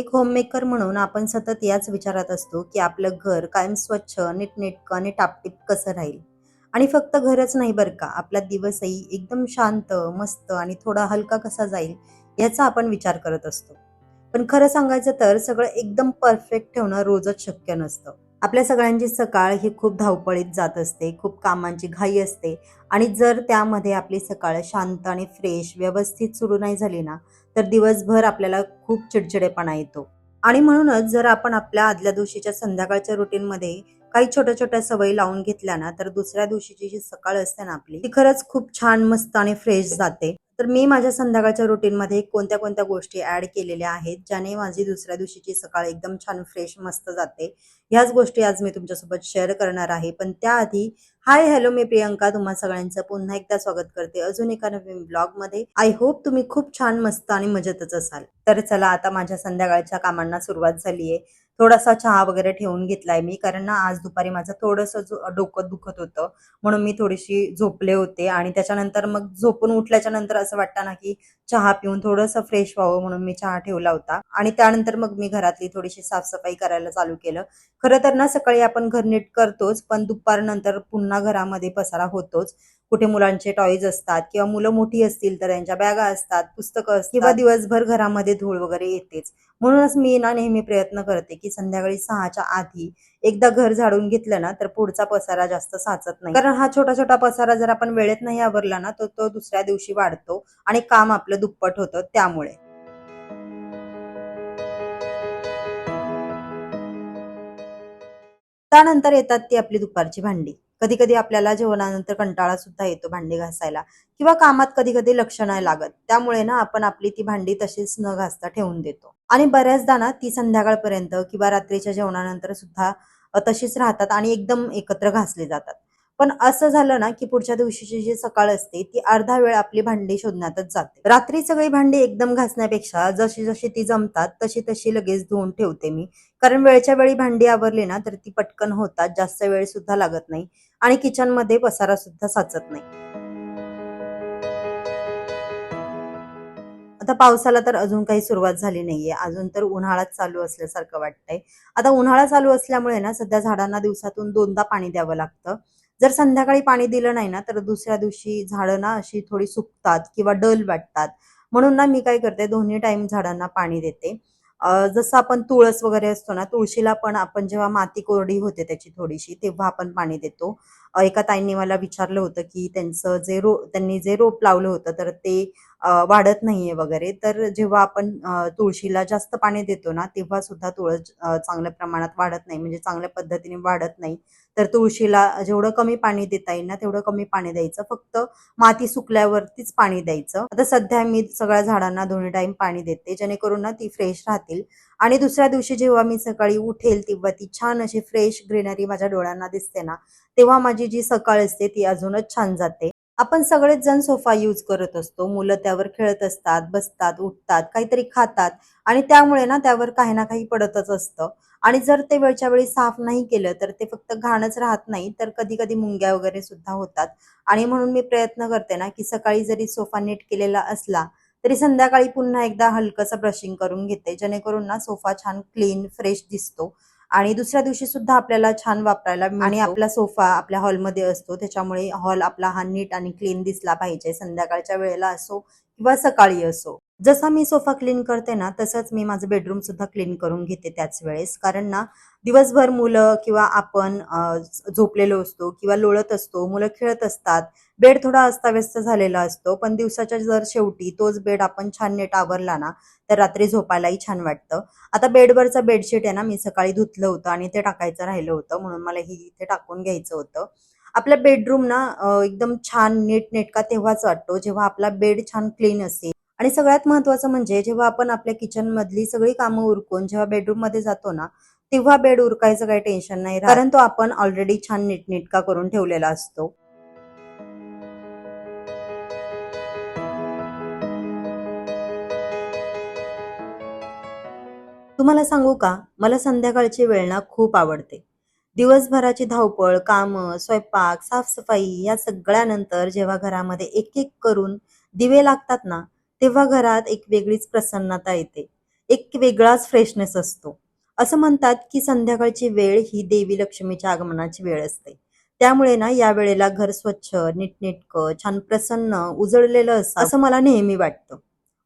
एक होममेकर म्हणून आपण सतत याच विचारात असतो की आपलं घर कायम स्वच्छ, नीटनेटकं आणि टापटीप कसं राहील. आणि फक्त घरच नाही बरं का, आपला दिवसही एकदम शांत, मस्त आणि थोडा हलका कसा जाईल याचा आपण विचार करत असतो. पण खरं सांगायचं तर सगळं एकदम परफेक्ट ठेवणं रोजच शक्य नसतं. आपल्या सगळ्यांची सकाळ ही खूप धावपळीत जात असते, खूप कामांची घाई असते आणि जर त्यामध्ये आपली सकाळ शांत आणि फ्रेश, व्यवस्थित सुरू नाही झाली ना, तर दिवसभर आपल्याला खूप चिडचिडेपणा येतो. आणि म्हणूनच जर आपण आपल्या आदल्या दिवशीच्या संध्याकाळच्या रुटीनमध्ये काही छोट्या-छोट्या सवयी लावून घेतल्या ना, तर दुसऱ्या दिवशीची जी सकाळ असते ना आपली, ती खरंच खूप छान, मस्त आणि फ्रेश जाते. तर मी माझ्या संध्याकाळच्या रुटीनमध्ये कोणत्या-कोणत्या गोष्टी ॲड केलेल्या आहेत, ज्याने माझी दुसऱ्या दिवशीची सकाळ एकदम छान, फ्रेश, मस्त जाते. ह्याच गोष्टी आज मी तुमच्यासोबत शेअर करणार आहे. पण त्याआधी हाय, हॅलो, मी प्रियंका तुम्हा सगळ्यांचं पुन्हा एकदा स्वागत करते अजून एका नवीन ब्लॉगमध्ये. आय होप तुम्ही खूप छान, मस्त आणि मजेतच असाल. तर चला आता माझ्या संध्याकाळच्या कामांना सुरुवात झाली आहे. थोडासा चहा वगैरे ठेवून घेतलाय मी, कारण ना आज दुपारी माझं थोडंसं डोकं दुखत होतं. म्हणून मी थोडीशी झोपले होते आणि त्याच्यानंतर मग झोपून उठल्याच्या नंतर असं वाटतं ना, की चहा पिऊन थोडंसं फ्रेश व्हावं म्हणून मी चहा ठेवला होता. आणि त्यानंतर मग मी घरातली थोडीशी साफसफाई करायला चालू केलं. खरं तर ना सकाळी आपण घर नीट करतोच, पण दुपारनंतर पुन्हा घरामध्ये पसारा होतोच. कुठे मुलांचे टॉयज असतात किंवा मुलं मोठी असतील तर त्यांच्या बॅगा असतात, पुस्तकं असतात किंवा दिवसभर घरामध्ये धूळ वगैरे येतेच. म्हणूनच मी ना नेहमी प्रयत्न करते की संध्याकाळी 6च्या आधी एकदा घर झाडून घेतलं ना, तर पुढचा पसारा जास्त साचत नाही. कारण हा छोटा-छोटा पसारा जर आपण वेळेत नाही आवरला ना, तर तो दुसऱ्या दिवशी वाढतो आणि काम आपलं दुप्पट होतं त्यामुळे. त्यानंतर येतात ती आपली दुपारची भांडी. कधी-कधी आपल्याला जेवणानंतर कंटाळा सुद्धा येतो भांडी घासायला किंवा कामात कधी-कधी लक्ष नाही लागत. त्यामुळे ना आपण आपली ती भांडी तशीच न घासता ठेवून देतो. आणि बऱ्याचदा ना ती संध्याकाळपर्यंत किंवा रात्रीच्या जेवणानंतर सुद्धा तशीच राहतात आणि एकदम एकत्र घासली जातात. पण असं झालं ना, की पुढच्या दिवशीची जी सकाळ असते ती अर्धा वेळ आपली भांडी शोधण्यातच जाते. रात्री सगळी भांडी एकदम घासण्यापेक्षा जशी-जशी ती जमतात तशी-तशी लगेच धुवून ठेवते मी. कारण वेळच्या वेळी भांडी आवरली ना, तर ती पटकन होतात, जास्त वेळ सुद्धा लागत नाही आणि किचनमध्ये पसारा सुद्धा साचत नाही. आता पावसाला तर अजून काही सुरुवात झाली नाहीये. अजून तर उन्हाळाच चालू असल्यासारखं वाटतंय. आता उन्हाळा चालू असल्यामुळे ना, सध्या झाडांना दिवसातून 2दा पाणी द्यावं लागतं. जर संध्याकाळी पाणी दिलं नाही ना, तर दुसऱ्या दिवशी झाडं ना अशी थोडी सुकतात किंवा डल वाटतात. म्हणून ना मी काय करते, दोन्ही टाईम झाडांना पाणी देते. जसं आपण तुळस वगैरे असतो ना, तुळशीला पण आपण जेव्हा माती कोरडी होते त्याची थोडीशी, तेव्हा आपण पाणी देतो. एका ताईंनी मला विचारलं होतं, की त्यांनी जे रोप लावलं होतं, तर ते वाढत नाहीये वगैरे. तर जेव्हा आपण तुळशीला जास्त पाणी देतो ना, तेव्हा सुद्धा तुळस चांगल्या प्रमाणात वाढत नाही, म्हणजे चांगल्या पद्धतीने वाढत नाही. तर तुळशीला जेवढं कमी पाणी देता येईल ना, तेवढं कमी पाणी द्यायचं. फक्त माती सुकल्यावरतीच पाणी द्यायचं. आता सध्या मी सगळ्या झाडांना दोन्ही टाईम पाणी देते, जेणेकरून ना ती फ्रेश राहतील आणि दुसऱ्या दिवशी जेव्हा मी सकाळी उठेल, तेव्हा ती छान अशी फ्रेश ग्रीनरी माझ्या डोळ्यांना दिसते ना, तेव्हा माझी जी सकाळ असते ती अजूनच छान जाते. आपण सगळेच जण सोफा यूज करत असतो. मुलं त्यावर खेळत असतात, बसतात, उठतात, काहीतरी खातात आणि त्यामुळे ना त्यावर काही ना काही पडतच असतं. आणि जर ते वेळच्या वेळी साफ नाही केलं, तर ते फक्त घाणच राहत नाही, तर कधी-कधी मुंग्या वगैरे सुद्धा होतात. आणि म्हणून मी प्रयत्न करते ना, की सकाळी जरी सोफा नीट केलेला असला, तरी संध्याकाळी पुन्हा एकदा हलकंसं ब्रशिंग करून घेते. जेणेकरून ना सोफा छान क्लीन, फ्रेश दिसतो आणि दुसऱ्या दिवशी सुद्धा आपल्याला छान वापरायला मिळतो. आणि आपला सोफा आपल्या हॉलमध्ये असतो, त्याच्यामुळे हॉल आपला हा नीट आणि क्लीन दिसला पाहिजे, संध्याकाळच्या वेळेला असो किंवा सकाळी असो. जसा मी सोफा क्लीन करते ना, तसंच मी माझं बेडरूम सुद्धा क्लीन करून घेते त्याच वेळेस. कारण ना, दिवसभर मुलं किंवा आपण झोपलेलो असतो किंवा लोळत असतो, मुलं खेळत असतात. बेड थोडा अस्ताव्यस्त झालेला असतो, पण दिवसाच्या जर शेवटी तोच बेड आपण छान नीट आवरला ना, तर रात्री झोपायलाही छान वाटतं. आता बेडवरचं बेडशीट आहे ना, मी सकाळी धुतलं होतं आणि ते टाकायचं राहिलं होतं, म्हणून मला हे इथे टाकून घ्यायचं होतं. आपला बेडरूम ना एकदम छान नीटनेटका तेव्हाच वाटतो, जेव्हा आपला बेड छान क्लीन असेल. आणि सगळ्यात महत्त्वाचं म्हणजे जेव्हा आपण आपल्या किचनमधली सगळी कामं उरकून जेव्हा बेडरूममध्ये जातो ना, तेव्हा बेड उरकायचं काही टेन्शन नाही राहत. कारण तो आपण ऑलरेडी छान नीटनेटका करून ठेवलेला असतो. तुम्हाला सांगू का? मला संध्याकाळची वेळ ना खूप आवडते. दिवसभराची धावपळ, कामं, स्वयंपाक, साफसफाई या सगळ्यानंतर जेव्हा घरामध्ये एक-एक करून दिवे लागतात ना, तेव्हा घरात एक वेगळीच प्रसन्नता येते. एक वेगळाच फ्रेशनेस असतो. असं म्हणतात की संध्याकाळची वेळ ही देवी लक्ष्मीच्या आगमनाची वेळ असते. त्यामुळे ना या वेळेला घर स्वच्छ, नीटनेटकं, छान प्रसन्न, उजळलेलं असावं असं मला नेहमी वाटतं.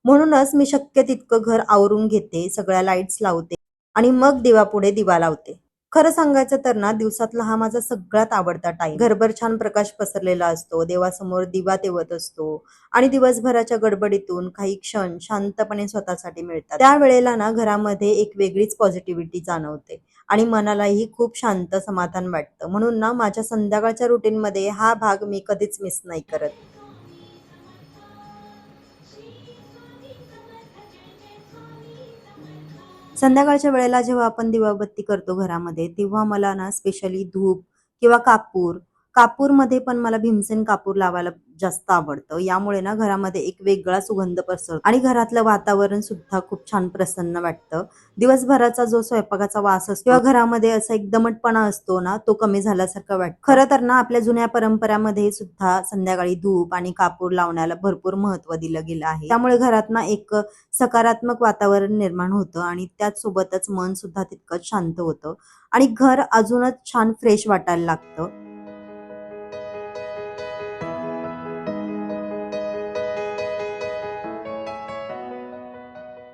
म्हणूनच मी शक्य तितकं घर आवरून घेते, सगळ्या लाईट्स लावते आणि मग दिवापुढे दिवा लावते. खरं सांगायचं तर ना दिवसातला हा माझा सगळ्यात आवडता टाईम. घरभर छान प्रकाश पसरलेला असतो, देवासमोर दिवा तेवत असतो आणि दिवसभराच्या गडबडीतून काही क्षण शांतपणे स्वतःसाठी मिळतात. त्या वेळेला ना घरामध्ये एक वेगळीच पॉझिटिव्हिटी जाणवते आणि मनालाही खूप शांत समाधान वाटतं. म्हणून ना माझ्या संध्याकाळच्या रुटीनमध्ये हा भाग मी कधीच मिस नाही करत. संध्याकाळच्या वेळेला जेव्हा आपण दिवाबत्ती करतो घरामध्ये, तेव्हा मला ना स्पेशली धूप किंवा कापूरमध्ये पण मला भीमसेन कापूर लावायला जास्त आवडतं. यामुळे ना घरामध्ये एक वेगळा सुगंध पसरतो आणि घरातलं वातावरण सुद्धा खूप छान प्रसन्न वाटतं. दिवसभराचा जो स्वयंपाकाचा वास असतो किंवा घरामध्ये असा एक दमटपणा असतो ना, तो कमी झाल्यासारखं वाटतं. खरं तर ना आपल्या जुन्या परंपरामध्ये सुद्धा संध्याकाळी धूप आणि कापूर लावण्याला भरपूर महत्त्व दिलं गेलं आहे. त्यामुळे घरात ना एक सकारात्मक वातावरण निर्माण होतं आणि त्याचसोबतच मन सुद्धा तितकंच शांत होतं आणि घर अजूनच छान फ्रेश वाटायला लागतं.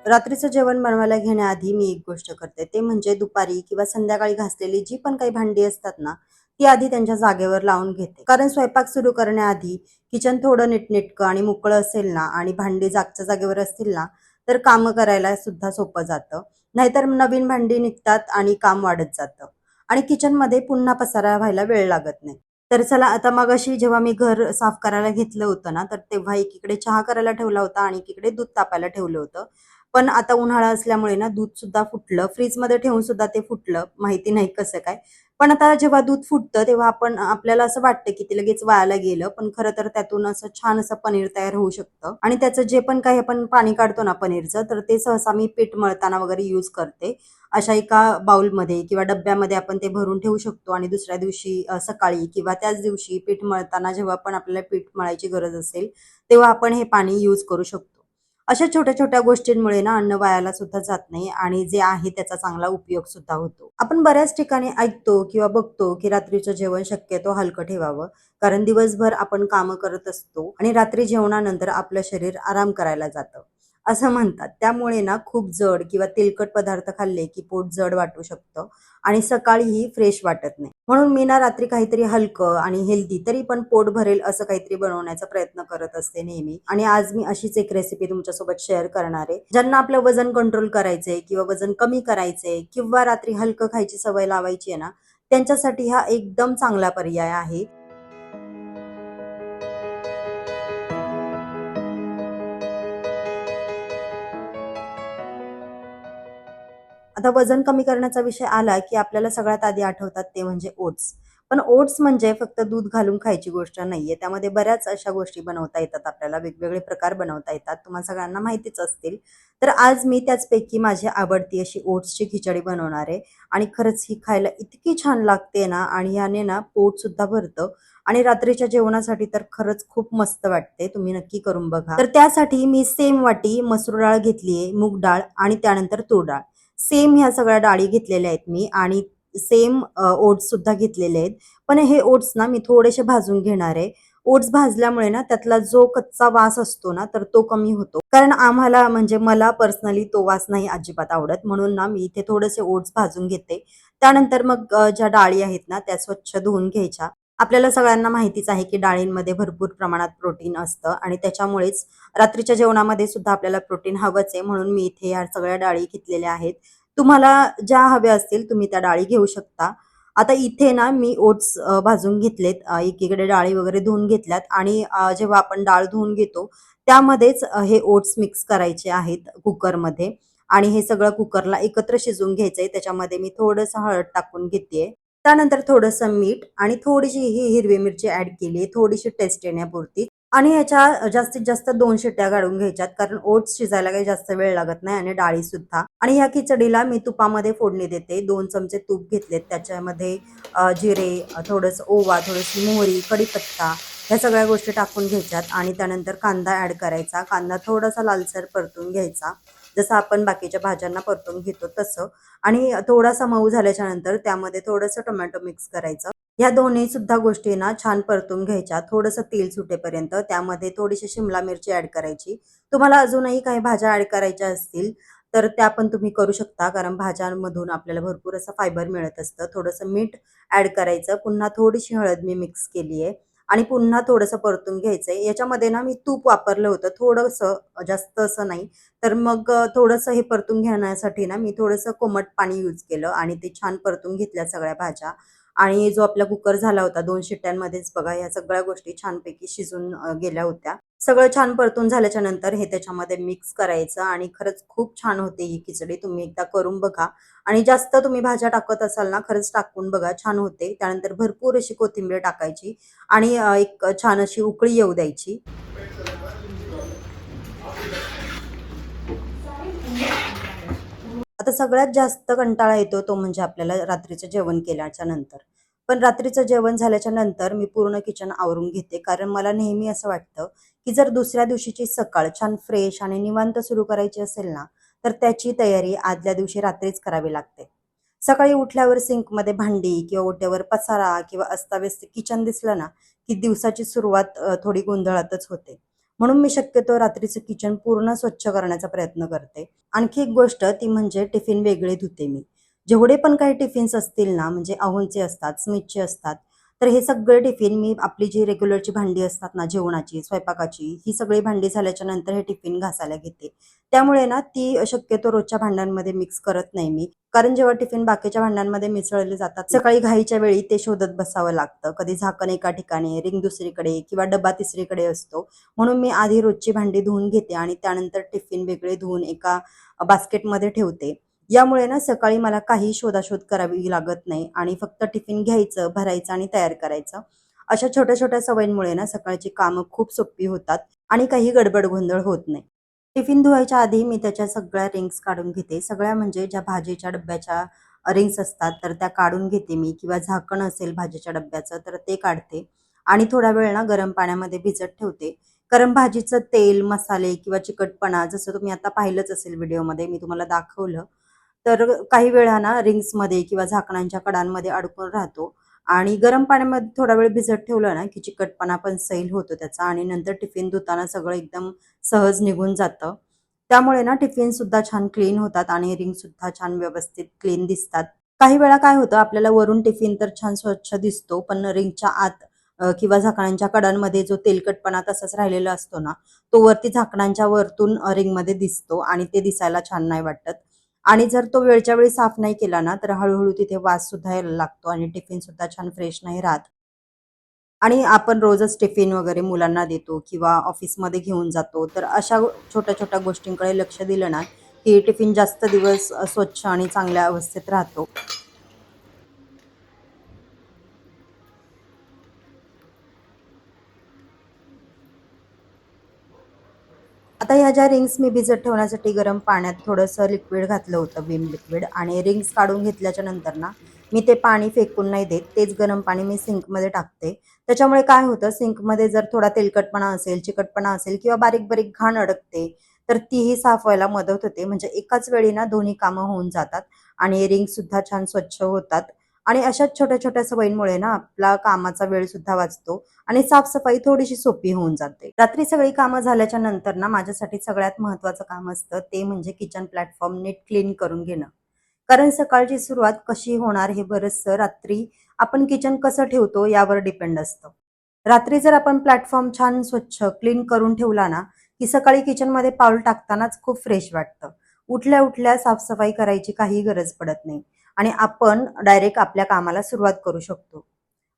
रात्रीचं जेवण बनवायला घेण्याआधी मी एक गोष्ट करते, ते म्हणजे दुपारी किंवा संध्याकाळी घासलेली जी पण काही भांडी असतात ना, ती आधी त्यांच्या जागेवर लावून घेते. कारण स्वयंपाक सुरू करण्याआधी किचन थोडं नीटनेटकं आणि मोकळं असेल ना आणि भांडी जागच्या जागेवर असतील ना, तर कामं करायला सुद्धा सोपं जातं. नाहीतर नवीन भांडी निघतात आणि काम वाढत जातं आणि किचनमध्ये पुन्हा पसारा व्हायला वेळ लागत नाही. तर चला आता मगाशी जेव्हा मी घर साफ करायला घेतलं होतं ना, तर तेव्हा एकीकडे चहा करायला ठेवला होता आणि एकीकडे दूध तापायला ठेवलं होतं. पण आता उन्हाळा असल्यामुळे ना दूध सुद्धा फुटलं. फ्रीजमध्ये ठेवून सुद्धा ते फुटलं. माहिती नाही कसं काय. पण आता जेव्हा दूध फुटतं तेव्हा आपल्याला असं वाटतं की ते लगेच वायाला गेलं. पण खरं तर त्यातून असं छान असं पनीर तयार होऊ शकतं. आणि त्याचं जे पण काही आपण पाणी काढतो ना पनीरचं, तर ते सहसा मी पीठ मळताना वगैरे यूज करते. अशा एका बाउलमध्ये किंवा डब्यामध्ये आपण ते भरून ठेवू शकतो आणि दुसऱ्या दिवशी सकाळी किंवा त्याच दिवशी पीठ मळताना जेव्हा पण आपल्याला पीठ मळायची गरज असेल, तेव्हा आपण हे पाणी यूज करू शकतो. अशा छोट्या-छोट्या गोष्टींमुळे ना अन्न वायाला सुद्धा जात नाही आणि जे आहे त्याचा चांगला उपयोग सुद्धा होतो. आपण बऱ्याच ठिकाणी ऐकतो किंवा बघतो, की रात्रीचं जेवण शक्यतो हलकं ठेवावं. कारण दिवसभर आपण कामं करत असतो आणि रात्री जेवणानंतर आपलं शरीर आराम करायला जातं, असं म्हणतात. त्यामुळे ना खूप जड किंवा तेलकट पदार्थ खाल्ले, की पोट जड वाटू शकतं आणि सकाळीही फ्रेश वाटत नाही. म्हणून मी ना रात्री काहीतरी हलकं आणि हेल्दी तरी पण पोट भरेल असं काहीतरी बनवण्याचा प्रयत्न करत असते नेहमी. आणि आज मी अशीच एक रेसिपी तुमच्यासोबत शेअर करणार आहे. ज्यांना आपलं वजन कंट्रोल करायचंय किंवा वजन कमी करायचंय किंवा रात्री हलकं खायची सवय लावायची आहे ना, त्यांच्यासाठी हा एकदम चांगला पर्याय आहे. आता वजन कमी करण्याचा विषय आला, की आपल्याला सगळ्यात आधी आठवतात ते म्हणजे ओट्स. पण ओट्स म्हणजे फक्त दूध घालून खायची गोष्ट नाहीये. त्यामध्ये बऱ्याच अशा गोष्टी बनवता येतात आपल्याला, वेगवेगळे प्रकार बनवता येतात. तुम्हा सगळ्यांना माहितीच असतील. तर आज मी त्याचपैकी माझी आवडती अशी ओट्सची खिचडी बनवणार आहे आणि खरंच ही खायला इतकी छान लागते ना आणि याने ना पोटसुद्धा भरतं आणि रात्रीच्या जेवणासाठी तर खरंच खूप मस्त वाटते. तुम्ही नक्की करून बघा. तर त्यासाठी मी सेम वाटी मसूर डाळ घेतलीये, मूग डाळ आणि त्यानंतर तूर डाळ. सेम ह्या सगळ्या डाळी घेतलेल्या आहेत मी आणि सेम ओट्स सुद्धा घेतलेले आहेत. पण हे ओट्स ना मी थोडेसे भाजून घेणार आहे. ओट्स भाजल्यामुळे ना त्यातला जो कच्चा वास असतो ना, तर तो कमी होतो. कारण आम्हाला म्हणजे मला पर्सनली तो वास नाही अजिबात आवडत. म्हणून ना मी इथे थोडेसे ओट्स भाजून घेते. त्यानंतर मग ज्या डाळी आहेत ना, त्या स्वच्छ धुवून घ्यायच्या. आपल्याला सगळ्यांना माहितीच आहे, की डाळींमध्ये भरपूर प्रमाणात प्रोटीन असतं आणि त्याच्यामुळेच रात्रीच्या जेवणामध्ये सुद्धा आपल्याला प्रोटीन हवंच आहे. म्हणून मी इथे ह्या सगळ्या डाळी घेतलेल्या आहेत. तुम्हाला ज्या हव्या असतील तुम्ही त्या डाळी घेऊ शकता. आता इथे ना मी ओट्स भाजून घेतलेत. एकीकडे डाळी वगैरे धुवून घेतल्यात आणि जेव्हा आपण डाळ धुवून घेतो त्यामध्येच हे ओट्स मिक्स करायचे आहेत कुकरमध्ये आणि हे सगळं कुकरला एकत्र शिजवून घ्यायचंय. त्याच्यामध्ये मी थोडंसं हळद टाकून घेतेय. त्यानंतर थोडंसं मीठ आणि थोडीशी ही हिरवी मिरची ॲड केली थोडीशी टेस्ट येण्यापुरती आणि ह्याच्या जास्तीत जास्त 2 शिट्ट्या काढून घ्यायच्यात कारण ओट्स शिजायला काही जास्त वेळ लागत नाही आणि डाळी सुद्धा. आणि ह्या खिचडीला मी तुपामध्ये फोडणी देते. 2 चमचे तूप घेतलेत. त्याच्यामध्ये जिरे, थोडंसं ओवा, थोडीशी मोहरी, कढीपत्ता ह्या सगळ्या गोष्टी टाकून घ्यायच्यात आणि त्यानंतर कांदा ॲड करायचा. कांदा थोडासा लालसर परतून घ्यायचा जसं आपण बाकीच्या भाज्यांना परतून घेतो तसं. आणि थोडासा मऊ झाल्याच्या नंतर त्यामध्ये थोडंसं टोमॅटो मिक्स करायचं. ह्या दोन्ही सुद्धा गोष्टी ना छान परतून घ्यायच्या. थोडंसं तेल सुटेपर्यंत त्यामध्ये थोडीशी शिमला मिरची ॲड करायची. तुम्हाला अजूनही काही भाज्या ॲड करायच्या असतील तर त्या पण तुम्ही करू शकता. कारण भाज्यांमधून आपल्याला भरपूर असं फायबर मिळत असतं. थोडंसं मीठ ॲड करायचं. पुन्हा थोडीशी हळद मी मिक्स केली आहे आणि पुन्हा थोडंसं परतून घ्यायचंय. याच्यामध्ये ना मी तूप वापरलं होतं थोडंसं, जास्त असं नाही. तर मग थोडंसं हे परतून घेण्यासाठी ना मी थोडंसं कोमट पाणी यूज केलं आणि ते छान परतून घेतल्या सगळ्या भाज्या. आणि जो आपला कुकर झाला होता 2 शिट्ट्यांमध्येच बघा ह्या सगळ्या गोष्टी छानपैकी शिजून गेल्या होत्या. सगळं छान परतून झाल्याच्या नंतर हे त्याच्यामध्ये मिक्स करायचं आणि खरंच खूप छान होते ही खिचडी. तुम्ही एकदा करून बघा आणि जास्त तुम्ही भाज्या टाकत असाल ना, खरंच टाकून बघा छान होते. त्यानंतर भरपूर अशी कोथिंबीर टाकायची आणि एक छान अशी उकळी येऊ द्यायची. आता सगळ्यात जास्त कंटाळा येतो तो म्हणजे आपल्याला रात्रीचं जेवण केल्याच्या नंतर. पण रात्रीचं जेवण झाल्याच्या नंतर मी पूर्ण किचन आवरून घेते. कारण मला नेहमी असं वाटतं, की जर दुसऱ्या दिवशीची सकाळ छान फ्रेश आणि निवांत सुरू करायची असेल ना, तर त्याची तयारी आदल्या दिवशी रात्रीच करावी लागते. सकाळी उठल्यावर सिंकमध्ये भांडी किंवा ओट्यावर पसारा किंवा अस्ताव्यस्त किचन दिसलं ना, की दिवसाची सुरुवात थोडी गोंधळातच होते. म्हणून मी शक्यतो रात्रीचं किचन पूर्ण स्वच्छ करण्याचा प्रयत्न करते. आणखी एक गोष्ट ती म्हणजे टिफिन वेगळे धुते मी. जेवढे पण काही टिफिन्स असतील ना, म्हणजे अहोंचे असतात, स्मिथचे असतात, तर हे सगळे टिफिन मी आपली जी रेग्युलरची भांडी असतात ना जेवणाची, स्वयंपाकाची, ही सगळी भांडी झाल्याच्या नंतर हे टिफिन घासायला घेते. त्यामुळे ना ती शक्यतो रोजच्या भांड्यांमध्ये मिक्स करत नाही मी. कारण जेव्हा टिफिन बाकीच्या भांड्यांमध्ये मिसळले जातात, सकाळी घाईच्या वेळी ते शोधत बसावं लागतं. कधी झाकण एका ठिकाणी, रिंग दुसरीकडे किंवा डब्बा तिसरीकडे असतो. म्हणून मी आधी रोजची भांडी धुवून घेते आणि त्यानंतर टिफिन वेगळे धुवून एका बास्केटमध्ये ठेवते. यामुळे ना सकाळी मला काही शोधाशोध करावी लागत नाही आणि फक्त टिफिन घ्यायचं, भरायचं आणि तयार करायचं. अशा छोट्या-छोट्या सवयींमुळे ना सकाळची कामं खूप सोपी होतात आणि काही गडबड गोंधळ होत नाही. टिफिन धुवायच्या आधी मी त्याच्या सगळ्या रिंग्स काढून घेते. सगळ्या म्हणजे ज्या भाजीच्या डब्याच्या रिंग्स असतात तर त्या काढून घेते मी किंवा झाकण असेल भाजीच्या डब्याचं तर ते काढते आणि थोडा वेळ ना गरम पाण्यामध्ये भिजत ठेवते. कारण भाजीचं तेल, मसाले किंवा चिकटपणा जसं तुम्ही आता पाहिलंच असेल व्हिडिओमध्ये मी तुम्हाला दाखवलं. तर काही वेळा ना रिंग्समध्ये किंवा झाकणांच्या कडांमध्ये अडकून राहतो आणि गरम पाण्यामध्ये थोडा वेळ भिजत ठेवलं ना, की चिकटपणा पण सैल होतो त्याचा आणि नंतर टिफिन धुताना सगळं एकदम सहज निघून जातं. त्यामुळे ना टिफिनसुद्धा छान क्लीन होतात आणि रिंगसुद्धा छान व्यवस्थित क्लीन दिसतात. काही वेळा काय होतं आपल्याला वरून टिफिन तर छान स्वच्छ दिसतो, पण रिंगच्या आत किंवा झाकणांच्या कडांमध्ये जो तेलकटपणा तसाच राहिलेला असतो ना, तो वरती झाकणांच्या वरतून रिंगमध्ये दिसतो आणि ते दिसायला छान नाही वाटत. आणि जर तो वेळच्या वेळी साफ नाही केला ना, तर हळू तिथे वाससुद्धा यायला लागतो आणि टिफिनसुद्धा छान फ्रेश नाही राहत. आणि आपण रोजच टिफिन वगैरे मुलांना देतो किंवा ऑफिसमध्ये घेऊन जातो. तर अशा छोट्या-छोट्या गोष्टींकडे लक्ष दिलं ना, की टिफिन जास्त दिवस स्वच्छ आणि चांगल्या अवस्थेत राहतो. आता ह्या ज्या रिंग्स मी भिजत ठेवण्यासाठी गरम पाण्यात थोडंसं लिक्विड घातलं होतं, विम लिक्विड आणि रिंग्स काढून घेतल्याच्या नंतर ना, मी ते पाणी फेकून नाही देत. तेच गरम पाणी मी सिंकमध्ये टाकते. त्याच्यामुळे काय होतं सिंकमध्ये जर थोडा तेलकटपणा असेल, चिकटपणा असेल किंवा बारीक-बारीक घाण अडकते, तर तीही साफ व्हायला मदत होते. म्हणजे एकाच वेळी ना दोन्ही कामं होऊन जातात आणि रिंग्ससुद्धा छान स्वच्छ होतात आणि अशाच छोट्या-छोट्या सवयींमुळे ना आपला कामाचा वेळसुद्धा वाचतो आणि साफ-सफाई थोडीशी सोपी होऊन जाते. रात्री सगळी कामं झाल्याच्या नंतर ना माझ्यासाठी सगळ्यात महत्त्वाचं काम असतं ते म्हणजे किचन प्लॅटफॉर्म नीट क्लीन करून घेणं. कारण सकाळची सुरुवात कशी होणार हे बरचसं रात्री आपण किचन कसं ठेवतो यावर डिपेंड असतं. रात्री जर आपण प्लॅटफॉर्म छान स्वच्छ क्लीन करून ठेवला ना, की सकाळी किचनमध्ये पाऊल टाकतानाच खूप फ्रेश वाटतं. उठल्या-उठल्या साफ करायची काही गरज पडत नाही आणि आपण डायरेक्ट आपल्या कामाला सुरुवात करू शकतो.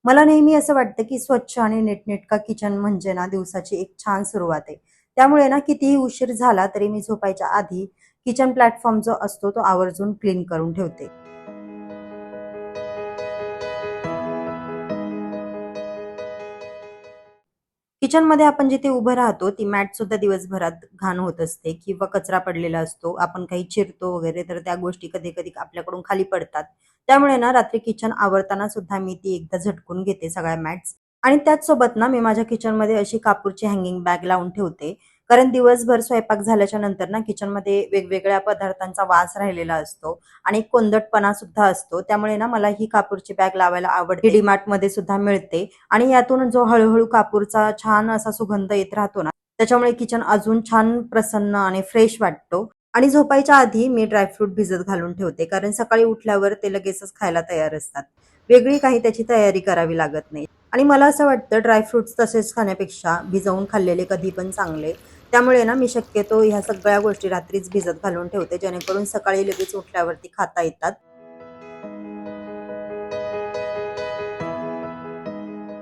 मला नेहमी असं वाटतं, की स्वच्छ आणि नीटनेटका किचन म्हणजे ना दिवसाची एक छान सुरुवात आहे. त्यामुळे ना कितीही उशीर झाला तरी मी झोपायच्या आधी किचन प्लॅटफॉर्म जो असतो तो आवर्जून क्लीन करून ठेवते. किचनमध्ये आपण जिथे उभं राहतो ती मॅट सुद्धा दिवसभरात घाण होत असते किंवा कचरा पडलेला असतो. आपण काही चिरतो वगैरे तर त्या गोष्टी कधी-कधी आपल्याकडून खाली पडतात. त्यामुळे ना रात्री किचन आवरताना सुद्धा मी ती एकदा झटकून घेते सगळ्या मॅट्स आणि त्याचसोबत ना मी माझ्या किचनमध्ये अशी कापूरची हँगिंग बॅग लावून ठेवते. कारण दिवसभर स्वयंपाक झाल्याच्या नंतर ना किचनमध्ये वेगवेगळ्या पदार्थांचा वास राहिलेला असतो आणि कोंदटपणा सुद्धा असतो. त्यामुळे ना मला ही कापूरची बॅग लावायला आवडते. डीमार्ट मध्ये सुद्धा मिळते आणि यातून जो हळूहळू कापूरचा छान असा सुगंध येत राहतो ना, त्याच्यामुळे किचन अजून छान प्रसन्न आणि फ्रेश वाटतो. आणि झोपायच्या आधी मी ड्रायफ्रूट भिजत घालून ठेवते, कारण सकाळी उठल्यावर ते लगेचच खायला तयार असतात. वेगळी काही त्याची तयारी करावी लागत नाही. आणि मला असं वाटतं ड्रायफ्रुट्स तसेच खाण्यापेक्षा भिजवून खाल्लेले कधी पण चांगले. त्यामुळे ना मी शक्यतो ह्या सगळ्या गोष्टी रात्रीच भिजत घालून ठेवते, जेणेकरून सकाळी लगेच उठल्यावरती खाता येतात.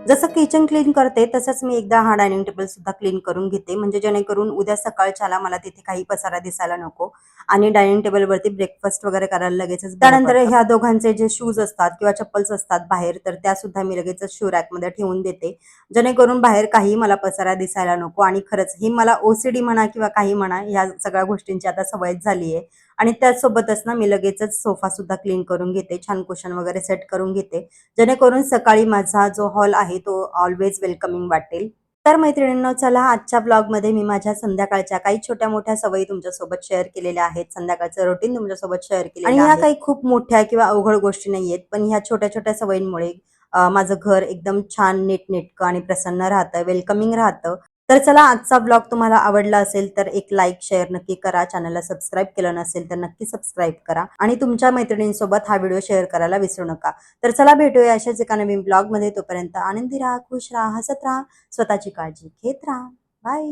जसं किचन क्लीन करते तसंच मी एकदा हा डायनिंग टेबल सुद्धा क्लीन करून घेते, म्हणजे जेणेकरून उद्या सकाळच्याला मला तिथे काही पसारा दिसायला नको आणि डायनिंग टेबलवरती ब्रेकफास्ट वगैरे करायला लगेचच त्यानंतर ह्या दोघांचे जे शूज असतात किंवा चप्पल्स असतात बाहेर, तर त्या सुद्धा मी लगेचच शू रॅकमध्ये ठेवून देते, जेणेकरून बाहेर काही मला पसारा दिसायला नको. आणि खरंच ही मला ओसीडी म्हणा किंवा काही म्हणा, ह्या सगळ्या गोष्टींची आता सवयच झाली आहे. आणि त्याचसोबतच ना मी लगेचच सोफा सुद्धा क्लीन करून घेते, छान कुशन वगैरे सेट करून घेते, जेणेकरून सकाळी माझा जो हॉल आहे तो ऑलवेज वेलकमिंग वाटेल. तर मैत्रिणींनो, चला आजच्या ब्लॉगमध्ये मी माझ्या संध्याकाळच्या काही छोट्या-मोठ्या सवयी तुमच्यासोबत शेअर केलेल्या आहेत. संध्याकाळचं रुटीन तुमच्यासोबत शेअर केलेलं आहे. आणि ह्या काही खूप मोठ्या किंवा अवघड गोष्टी नाहीयेत, पण ह्या छोट्या-छोट्या सवयींमुळे माझं घर एकदम छान नीटनेटकं आणि प्रसन्न राहतं, वेलकमिंग राहतं. तर चला, आजचा ब्लॉग तुम्हाला आवडला असेल तर एक लाईक, शेअर नक्की करा. चॅनलला सबस्क्राईब केलं नसेल तर नक्की सबस्क्राईब करा आणि तुमच्या मैत्रिणींसोबत हा व्हिडिओ शेअर करायला विसरू नका. तर चला, भेटूया अशाच एका नवीन ब्लॉगमध्ये. तोपर्यंत आनंदी राहा, खुश राहा, हसत राहा, स्वतःची काळजी घेत राहा. बाय.